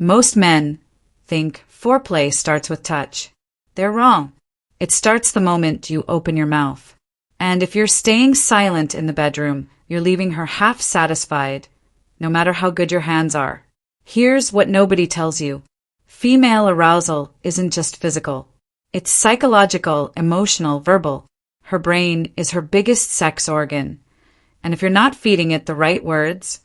Most men think foreplay starts with touch. They're wrong. It starts the moment you open your mouth. And if you're staying silent in the bedroom, you're leaving her half satisfied, no matter how good your hands are. Here's what nobody tells you. Female arousal isn't just physical. It's psychological, emotional, verbal. Her brain is her biggest sex organ. And if you're not feeding it the right words,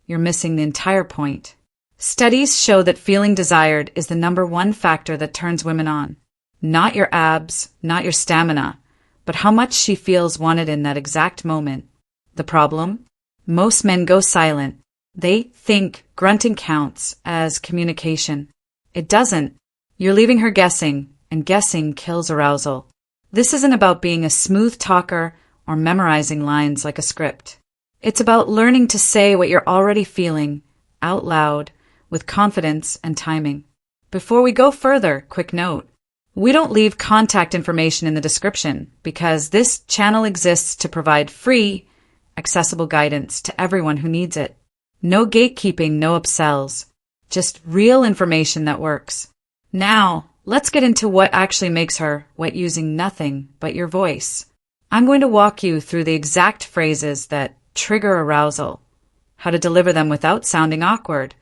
you're missing the entire point. Studies show that feeling desired is the #1 factor that turns women on. Not your abs, not your stamina, but how much she feels wanted in that exact moment. The problem? Most men go silent. They think grunting counts as communication. It doesn't. You're leaving her guessing, and guessing kills arousal. This isn't about being a smooth talker or memorizing lines like a script. It's about learning to say what you're already feeling, out loud, with confidence and timing. Before we go further, quick note. We don't leave contact information in the description because this channel exists to provide free, accessible guidance to everyone who needs it. No gatekeeping, no upsells. Just real information that works. Now, let's get into what actually makes her wet using nothing but your voice. I'm going to walk you through the exact phrases that trigger arousal, how to deliver them without sounding awkward,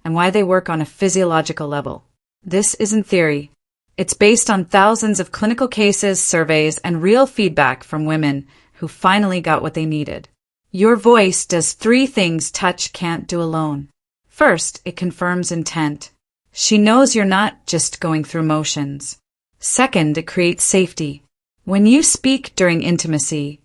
and why they work on a physiological level. This isn't theory. It's based on thousands of clinical cases, surveys, and real feedback from women who finally got what they needed. Your voice does 3 things touch can't do alone. First, it confirms intent. She knows you're not just going through motions. Second, it creates safety. When you speak during intimacy,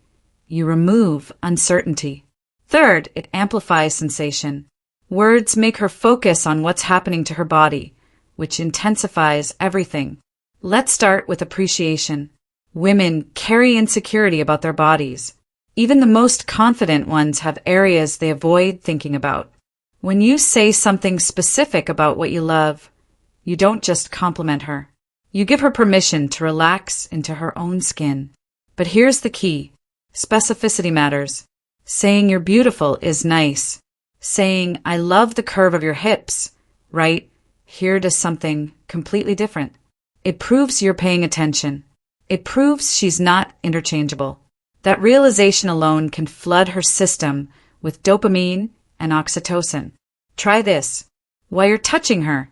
you remove uncertainty. Third, it amplifies sensation. Words make her focus on what's happening to her body, which intensifies everything. Let's start with appreciation. Women carry insecurity about their bodies. Even the most confident ones have areas they avoid thinking about. When you say something specific about what you love, you don't just compliment her. You give her permission to relax into her own skin. But here's the key. Specificity matters. Saying you're beautiful is nice. Saying, I love the curve of your hips, right? Here does something completely different. It proves you're paying attention. It proves she's not interchangeable. That realization alone can flood her system with dopamine and oxytocin. Try this. While you're touching her,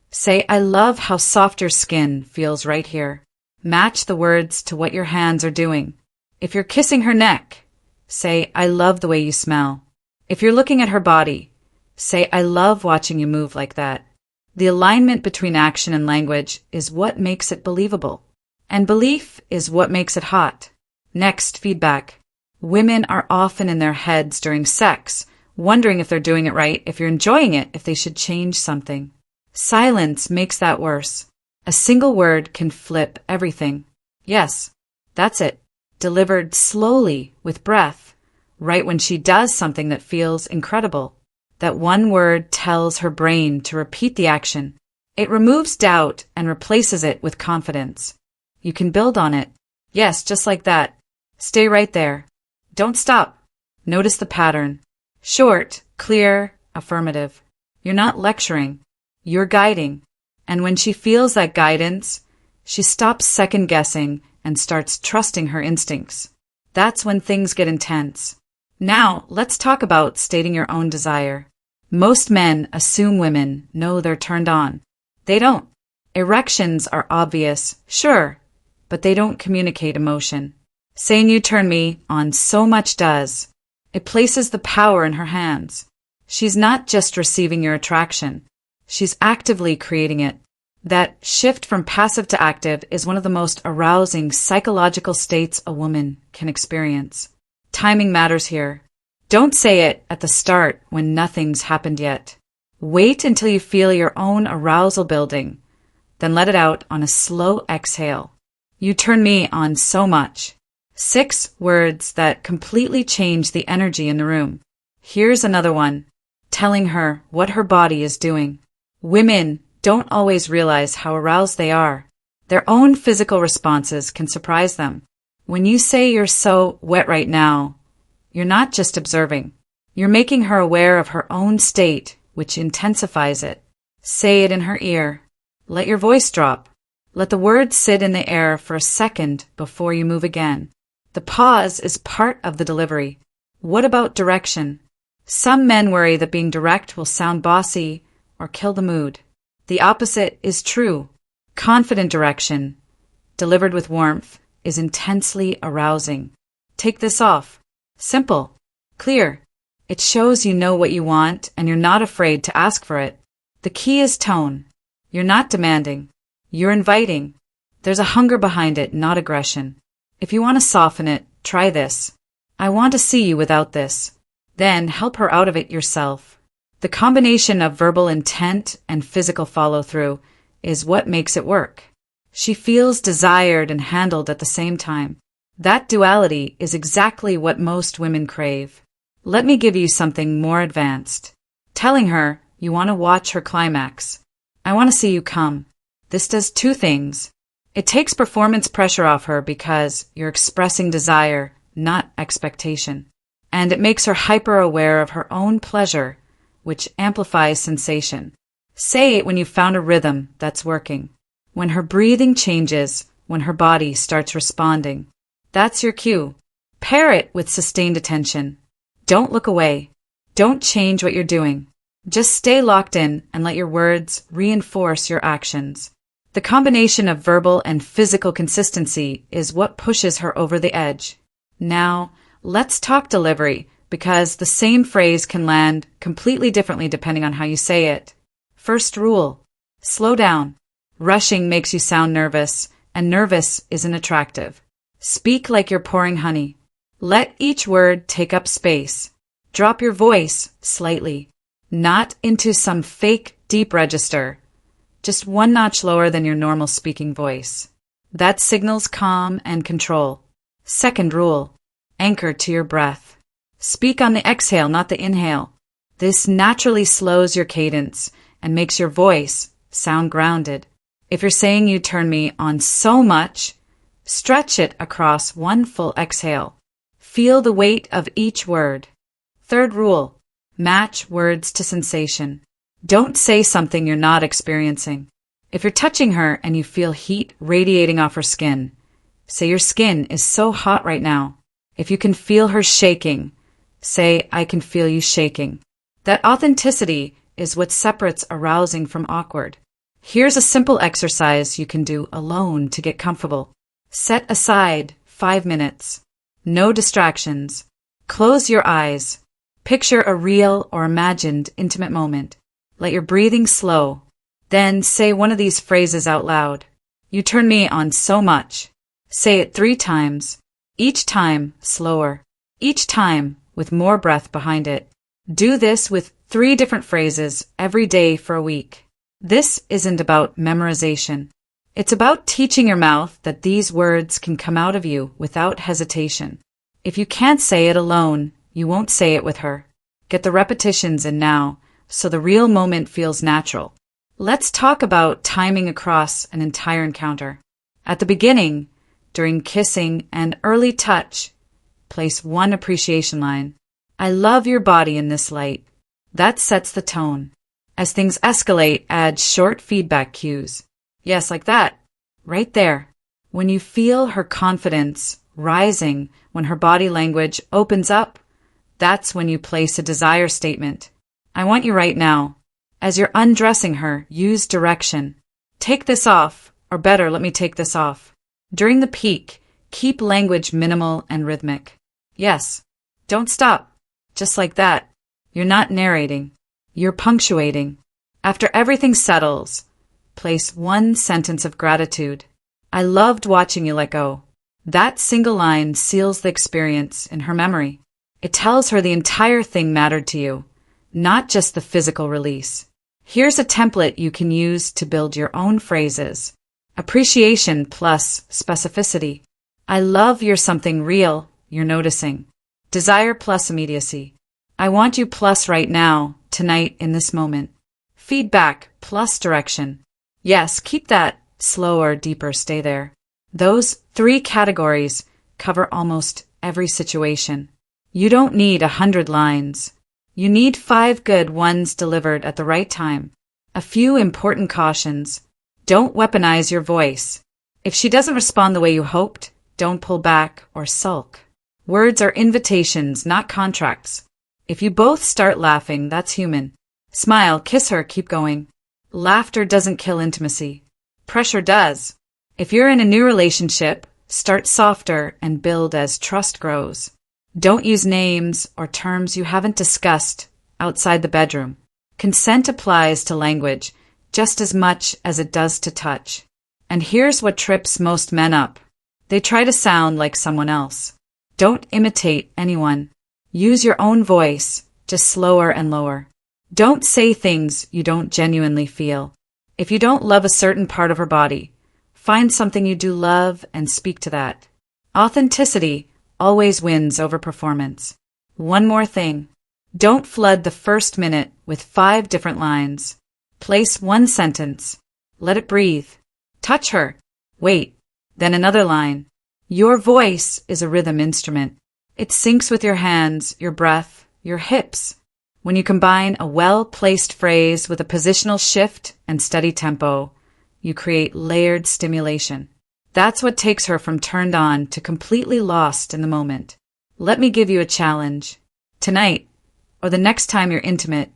say, I love how soft your skin feels right here. Match the words to what your hands are doing. If you're kissing her neck, say, I love the way you smell. If you're looking at her body, say, I love watching you move like that. The alignment between action and language is what makes it believable. And belief is what makes it hot. Next, feedback. Women are often in their heads during sex, wondering if they're doing it right, if you're enjoying it, if they should change something. Silence makes that worse. A single word can flip everything. Yes, that's it. Delivered slowly, with breath, right when she does something that feels incredible. That one word tells her brain to repeat the action. It removes doubt and replaces it with confidence. You can build on it. Yes, just like that. Stay right there. Don't stop. Notice the pattern. Short, clear, affirmative. You're not lecturing. You're guiding. And when she feels that guidance, she stops second-guessing and starts trusting her instincts. That's when things get intense. Now, let's talk about stating your own desire. Most men assume women know they're turned on. They don't. Erections are obvious, sure, but they don't communicate emotion. Saying you turn me on so much does. It places the power in her hands. She's not just receiving your attraction. She's actively creating it. That shift from passive to active is one of the most arousing psychological states a woman can experience. Timing matters here. Don't say it at the start when nothing's happened yet. Wait until you feel your own arousal building, then let it out on a slow exhale. You turn me on so much. 6 words that completely change the energy in the room. Here's another one. Telling her what her body is doing. Women don't always realize how aroused they are. Their own physical responses can surprise them. When you say you're so wet right now, you're not just observing. You're making her aware of her own state, which intensifies it. Say it in her ear. Let your voice drop. Let the words sit in the air for a second before you move again. The pause is part of the delivery. What about direction? Some men worry that being direct will sound bossy or kill the mood. The opposite is true. Confident direction, delivered with warmth, is intensely arousing. Take this off. Simple. Clear. It shows you know what you want and you're not afraid to ask for it. The key is tone. You're not demanding. You're inviting. There's a hunger behind it, not aggression. If you want to soften it, try this. I want to see you without this. Then help her out of it yourself. The combination of verbal intent and physical follow-through is what makes it work. She feels desired and handled at the same time. That duality is exactly what most women crave. Let me give you something more advanced. Telling her you want to watch her climax. I want to see you come. This does two things. It takes performance pressure off her because you're expressing desire, not expectation. And it makes her hyper-aware of her own pleasure, which amplifies sensation. Say it when you've found a rhythm that's working. When her breathing changes, when her body starts responding. That's your cue. Pair it with sustained attention. Don't look away. Don't change what you're doing. Just stay locked in and let your words reinforce your actions. The combination of verbal and physical consistency is what pushes her over the edge. Now, let's talk delivery, because the same phrase can land completely differently depending on how you say it. First rule: slow down. Rushing makes you sound nervous, and nervous isn't attractive. Speak like you're pouring honey. Let each word take up space. Drop your voice slightly, not into some fake deep register, just one notch lower than your normal speaking voice. That signals calm and control. Second rule: anchor to your breath. Speak on the exhale, not the inhale. This naturally slows your cadence and makes your voice sound grounded. If you're saying you turn me on so much, stretch it across one full exhale. Feel the weight of each word. Third rule: match words to sensation. Don't say something you're not experiencing. If you're touching her and you feel heat radiating off her skin, say your skin is so hot right now. If you can feel her shaking, say I can feel you shaking. That authenticity is what separates arousing from awkward. Here's a simple exercise you can do alone to get comfortable. Set aside 5 minutes. No distractions. Close your eyes. Picture a real or imagined intimate moment. Let your breathing slow. Then say one of these phrases out loud. You turn me on so much. Say it 3 times. Each time slower. Each time with more breath behind it. Do this with 3 different phrases every day for a week. This isn't about memorization. It's about teaching your mouth that these words can come out of you without hesitation. If you can't say it alone, you won't say it with her. Get the repetitions in now, so the real moment feels natural. Let's talk about timing across an entire encounter. At the beginning, during kissing and early touch, place one appreciation line. I love your body in this light. That sets the tone. As things escalate, add short feedback cues. Yes, like that. Right there. When you feel her confidence rising, when her body language opens up, that's when you place a desire statement. I want you right now. As you're undressing her, use direction. Take this off, or better, let me take this off. During the peak, keep language minimal and rhythmic. Yes. Don't stop. Just like that. You're not narrating. You're punctuating. After everything settles, place one sentence of gratitude. I loved watching you let go. That single line seals the experience in her memory. It tells her the entire thing mattered to you, not just the physical release. Here's a template you can use to build your own phrases. Appreciation plus specificity. I love you're something real you're noticing. Desire plus immediacy. I want you plus right now, tonight, in this moment. Feedback plus direction. Yes, keep that slower, deeper, stay there. Those 3 categories cover almost every situation. You don't need 100 lines. You need 5 good ones delivered at the right time. A few important cautions. Don't weaponize your voice. If she doesn't respond the way you hoped, don't pull back or sulk. Words are invitations, not contracts. If you both start laughing, that's human. Smile, kiss her, keep going. Laughter doesn't kill intimacy. Pressure does. If you're in a new relationship, start softer and build as trust grows. Don't use names or terms you haven't discussed outside the bedroom. Consent applies to language just as much as it does to touch. And here's what trips most men up. They try to sound like someone else. Don't imitate anyone. Use your own voice, just slower and lower. Don't say things you don't genuinely feel. If you don't love a certain part of her body, find something you do love and speak to that. Authenticity always wins over performance. One more thing. Don't flood the first minute with 5 different lines. Place one sentence. Let it breathe. Touch her. Wait. Then another line. Your voice is a rhythm instrument. It syncs with your hands, your breath, your hips. When you combine a well-placed phrase with a positional shift and steady tempo, you create layered stimulation. That's what takes her from turned on to completely lost in the moment. Let me give you a challenge. Tonight, or the next time you're intimate,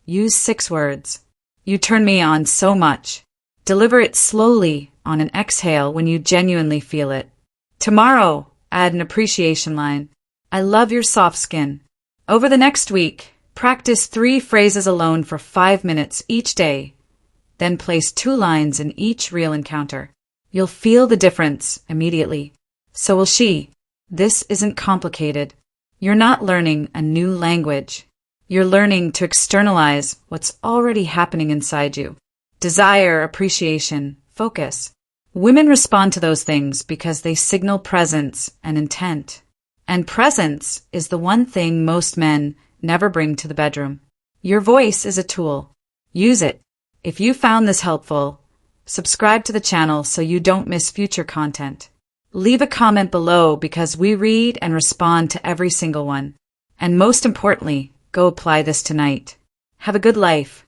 use 6 words. You turn me on so much. Deliver it slowly on an exhale when you genuinely feel it. Tomorrow, add an appreciation line. I love your soft skin. Over the next week, practice 3 phrases alone for 5 minutes each day. Then place 2 lines in each real encounter. You'll feel the difference immediately. So will she. This isn't complicated. You're not learning a new language. You're learning to externalize what's already happening inside you. Desire, appreciation, focus. Women respond to those things because they signal presence and intent. And presence is the one thing most men never bring to the bedroom. Your voice is a tool. Use it. If you found this helpful, subscribe to the channel so you don't miss future content. Leave a comment below because we read and respond to every single one. And most importantly, go apply this tonight. Have a good life.